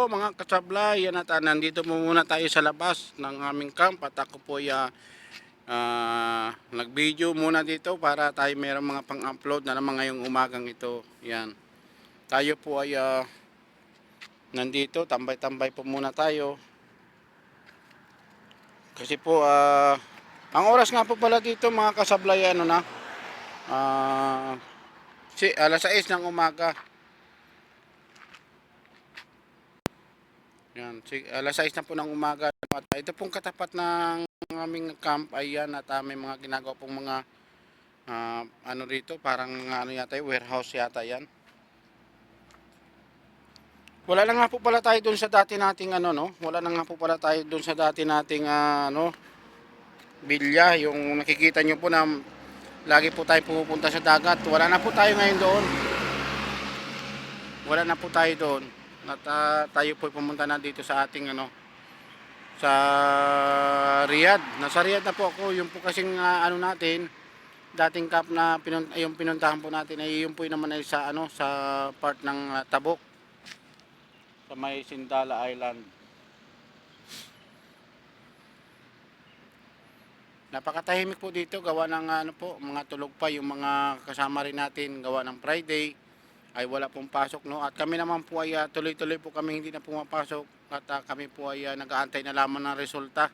Mga kasablay, yan at nandito po muna tayo sa labas ng aming camp at ako po ay nag-video muna dito para tayo mayroong mga pang-upload na naman ngayong umagang ito. Yan. Tayo po ay nandito, tambay-tambay po muna tayo. Kasi po ang oras nga po pala dito mga kasablay ano na alas 6 ng umaga. Yan, alas 6 na po ng umaga. At ito pong katapat ng aming camp ay yan at may mga ginagawa pong mga ano rito, parang ano yata yung warehouse yata yan. Wala na nga po pala tayo doon sa dati nating ano no. Wala na nga po pala tayo doon sa dati nating ano bilya, yung nakikita nyo po na lagi po tayo pupunta sa dagat. Wala na po tayo ngayon doon. Wala na po tayo doon. At tayo po pumunta na dito sa ating ano sa Riyadh. Nasa Riyadh na po ako. Yung po kasing ano natin dating camp na yung pinuntahan po natin ay yung po naman ay sa ano sa part ng Tabuk sa may Sindala Island. Napakatahimik po dito, gawa ng ano po, mga tulog pa yung mga kasama rin natin, gawa ng Friday ay wala pong pasok no. At kami naman po ay tuloy-tuloy po kami hindi na pumapasok at kami po ay nag-aantay na lamang ng resulta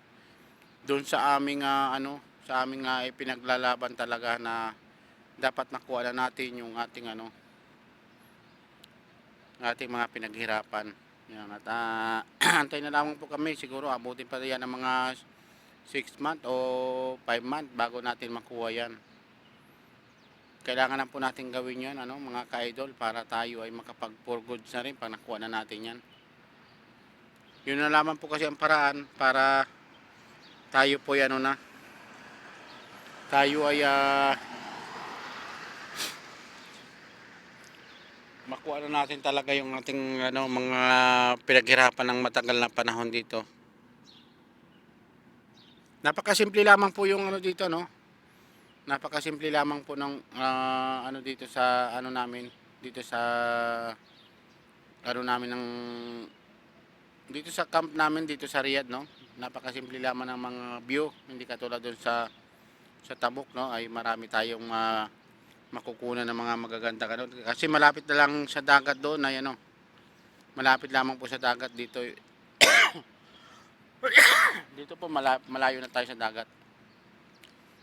doon sa aming ano, sa aming ipinaglalaban talaga na dapat nakuha na natin yung ating ano, ating mga pinaghirapan. Yan at antay na lamang po kami, siguro abutin pa yan ng mga 6 month o 5 month bago natin makuha yan. Kailangan na po natin gawin yan ano, mga ka-idol, para tayo ay makapag for goods na rin pag nakuha na natin yan. Yun na lamang po kasi ang paraan para tayo po ano na tayo ay makuha na natin talaga yung ating ano, mga pinaghirapan ng matagal na panahon dito. Napakasimple lamang po yung ano dito no. Napakasimple lamang po ng ano dito sa ano namin, dito sa ano namin ng dito sa camp namin dito sa Riyadh no. Napakasimple lamang ng mga view, hindi katulad doon sa Tabuk no, ay marami tayong makukunan ng mga magaganda ano. Kasi malapit na lang sa dagat doon ay ano. Malapit lamang po sa dagat dito. Dito po malayo na tayo sa dagat.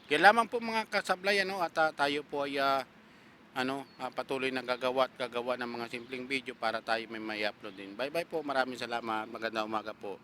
Kaya lamang po mga kasablay ano, at tayo po ay patuloy na gagawa ng mga simpleng video para tayo may upload din. Bye bye po, maraming salamat, magandang umaga po.